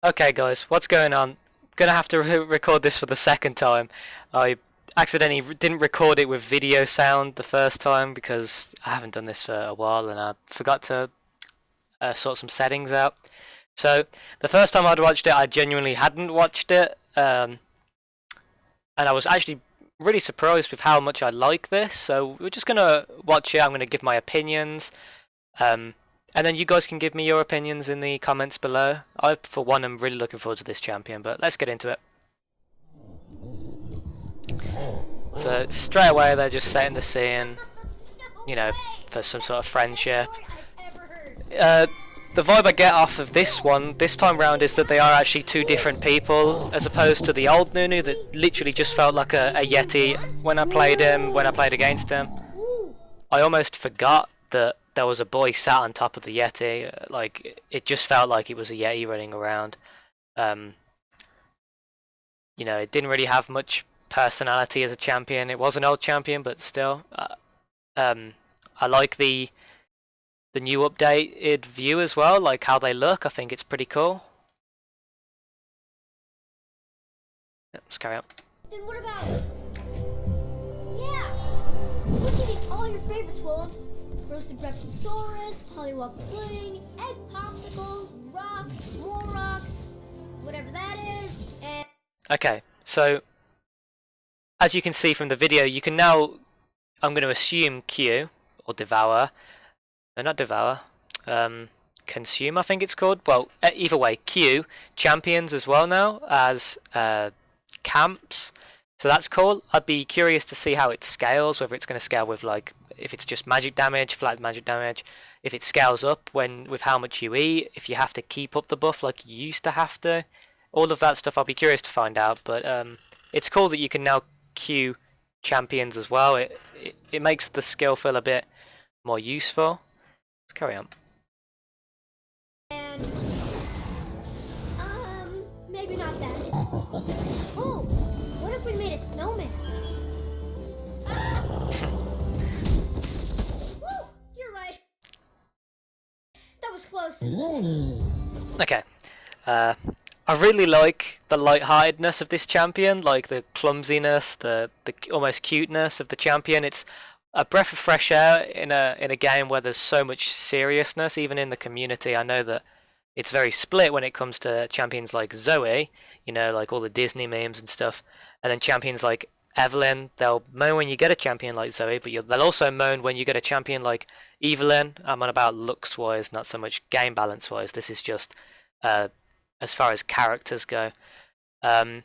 Okay guys, what's going on? Gonna have to record this for the second time. I accidentally didn't record it with video sound the first time because I haven't done this for a while and I forgot to sort some settings out. So the first time I'd watched it, I genuinely hadn't watched it, and I was actually really surprised with how much I like this. So we're just gonna watch it. I'm gonna give my opinions. Um, and then you guys can give me your opinions in the comments below. I, for one, am really looking forward to this champion, but let's get into it. So straight away they're just setting the scene, you know, for some sort of friendship. The vibe I get off of this one, this time round, is that they are actually two different people, as opposed to the old Nunu that literally just felt like a Yeti when I played him, when I played against him. I almost forgot that there was a boy sat on top of the Yeti. Like, it just felt like it was a Yeti running around. You know, it didn't really have much personality as a champion. It was an old champion, but still. I like the new updated view as well, like how they look. I think it's pretty cool. Yep, let's carry on. Then what about... Yeah! Look at it, all your favorites, Roland. Roasted brachiosaurus, pollywog pudding, egg popsicles, rocks, more rocks, whatever that is, and... Okay, so as you can see from the video, you can now, I'm going to assume Q, or Devour, no, not Devour, Consume I think it's called, well, either way, Q, champions as well now, as camps, so that's cool. I'd be curious to see how it scales, whether it's going to scale with, like, if it's just magic damage, flat magic damage, if it scales up with how much you eat, if you have to keep up the buff like you used to have to, all of that stuff I'll be curious to find out, but it's cool that you can now queue champions as well. It makes the skill feel a bit more useful. Let's carry on. And, maybe not that. Oh, what if we made a snowman? Woo, you're right. That was close. Okay. I really like the lightheartedness of this champion, like the clumsiness, the almost cuteness of the champion. It's a breath of fresh air in a game where there's so much seriousness, even in the community. I know that it's very split when it comes to champions like Zoe, you know, like all the Disney memes and stuff, and then champions like Evelyn. They'll moan when you get a champion like Zoe, but they'll also moan when you get a champion like Evelyn. I'm on about looks wise, not so much game balance wise. This is just as far as characters go. I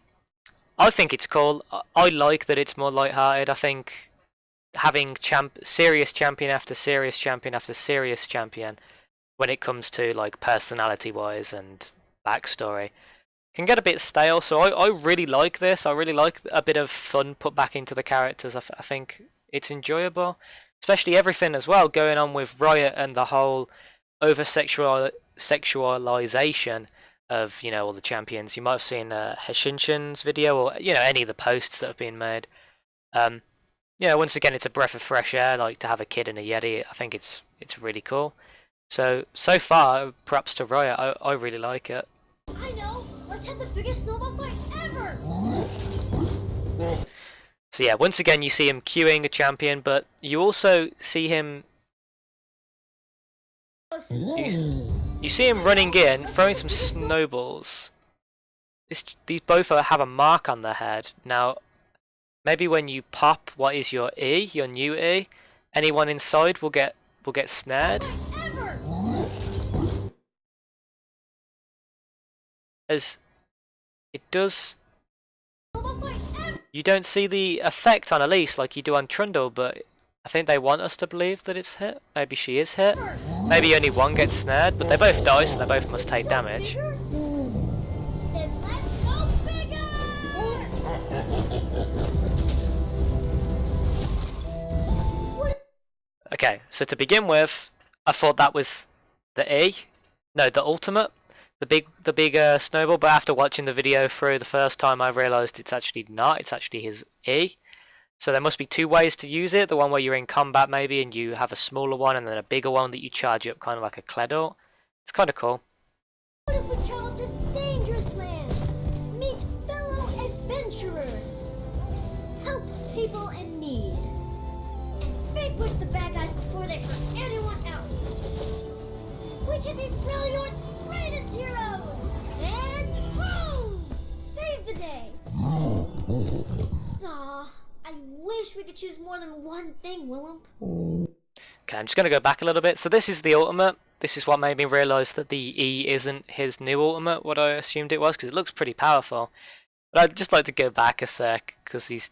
think it's cool. I like that it's more lighthearted. I think having serious champion after serious champion after serious champion, when it comes to like personality wise and backstory, can get a bit stale. So I really like this. I really like a bit of fun put back into the characters. I think it's enjoyable, especially everything as well going on with Riot and the whole over sexualization of, you know, all the champions. You might have seen Heshinshin's video, or, you know, any of the posts that have been made. You know, once again, it's a breath of fresh air, like to have a kid and a Yeti. I think it's really cool. So far, props to Riot. I really like it. I know. Let's have the biggest snowball fight ever. So yeah, once again, you see him queuing a champion, but you also see him. You see him running in, throwing some snowballs. These both have a mark on their head. Now, maybe when you pop what is your E, your new E, anyone inside will get snared. As it does. You don't see the effect on Elise like you do on Trundle, but I think they want us to believe that it's hit. Maybe she is hit. Maybe only one gets snared, but they both die, so they both must take damage. Then let's go bigger! Okay, so to begin with, I thought that was the E. No, the ultimate. The big snowball, but after watching the video through the first time, I realised it's actually not. It's actually his E. So there must be two ways to use it. The one where you're in combat maybe and you have a smaller one, and then a bigger one that you charge up, kind of like a Cledor. It's kind of cool. What if we travel to danger lands. Meet fellow adventurers. Help people in need. And vanquish the bad guys before they hurt anyone else. We can be Freljord's greatest heroes. And boom! Save the day. Aw, I wish we could choose more than one thing, Willem. Okay, I'm just going to go back a little bit. So this is the ultimate. This is what made me realise that the E isn't his new ultimate, what I assumed it was, because it looks pretty powerful. But I'd just like to go back a sec, because he's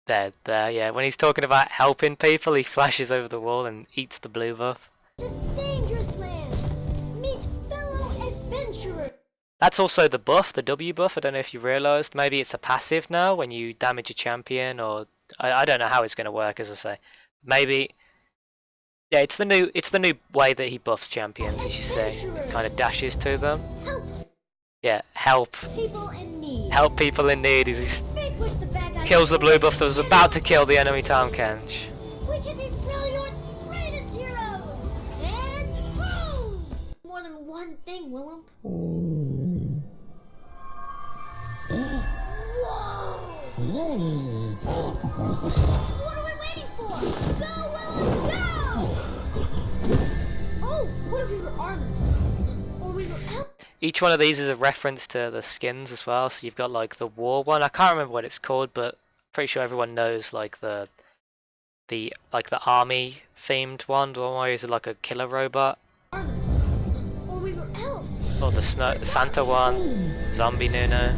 there, yeah. When he's talking about helping people, he flashes over the wall and eats the blue buff. To dangerous lands. Meet fellow adventurers. That's also the buff, the W buff. I don't know if you realised. Maybe it's a passive now when you damage a champion, or I don't know how it's going to work, as I say. Maybe, yeah, it's the new way that he buffs champions, as you say. Kind of dashes to them. Help Yeah, help people in need. help people in need. As he Vanquish the bad guys. kills the blue buff that was about to kill the enemy Tahm Kench. We can be Freljord's greatest heroes. And boom! More than one thing, Willem. Whoa! What are we waiting for? Go, Willem, go! Oh, what if we were armored? Or we were out? Each one of these is a reference to the skins as well. So you've got like the war one. I can't remember what it's called, but pretty sure everyone knows like the army themed one. The one where he's like a killer robot. Armored. Or we were elves. Or the Santa one. Zombie Nunu.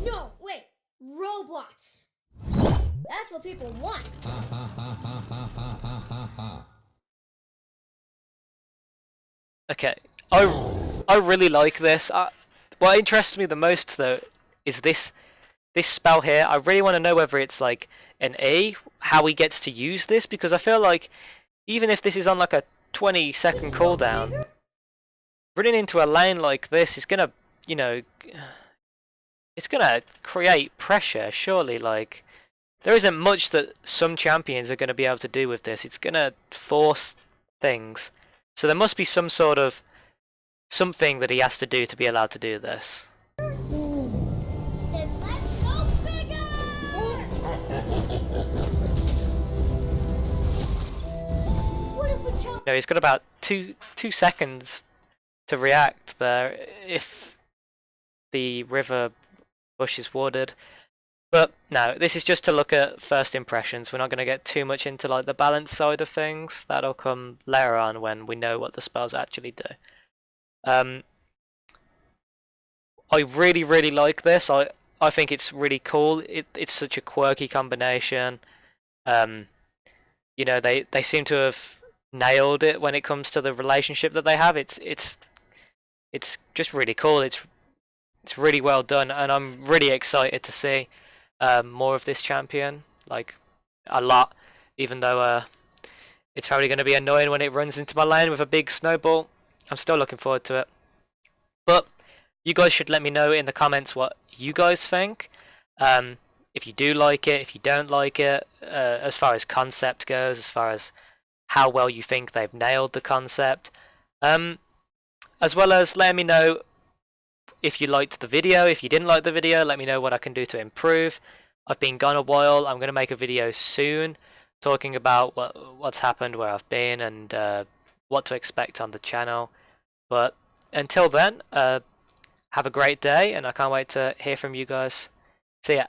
No, wait. Robots. That's what people want. Okay, I really like this. What interests me the most though is this spell here. I really want to know whether it's like an E, how he gets to use this, because I feel like even if this is on like a 20-second cooldown, running into a lane like this is gonna, you know, it's gonna create pressure. Surely, like there isn't much that some champions are gonna be able to do with this. It's gonna force things. So there must be some sort of something that he has to do to be allowed to do this. Then let's go bigger! What if we chose? No, he's got about two seconds to react there if the river bush is watered. But no, this is just to look at first impressions. We're not going to get too much into like the balance side of things. That'll come later on when we know what the spells actually do. I really like this. I think it's really cool. It's such a quirky combination. You know, they seem to have nailed it when it comes to the relationship that they have. It's just really cool. It's really well done, and I'm really excited to see more of this champion, like a lot, even though it's probably going to be annoying when it runs into my lane with a big snowball. I'm still looking forward to it. But you guys should let me know in the comments what you guys think. If you do like it, if you don't like it, as far as concept goes, as far as how well you think they've nailed the concept. As well as letting me know if you liked the video. If you didn't like the video, let me know what I can do to improve. I've been gone a while. I'm going to make a video soon talking about what's happened, where I've been, and what to expect on the channel. But until then, have a great day, and I can't wait to hear from you guys. See ya.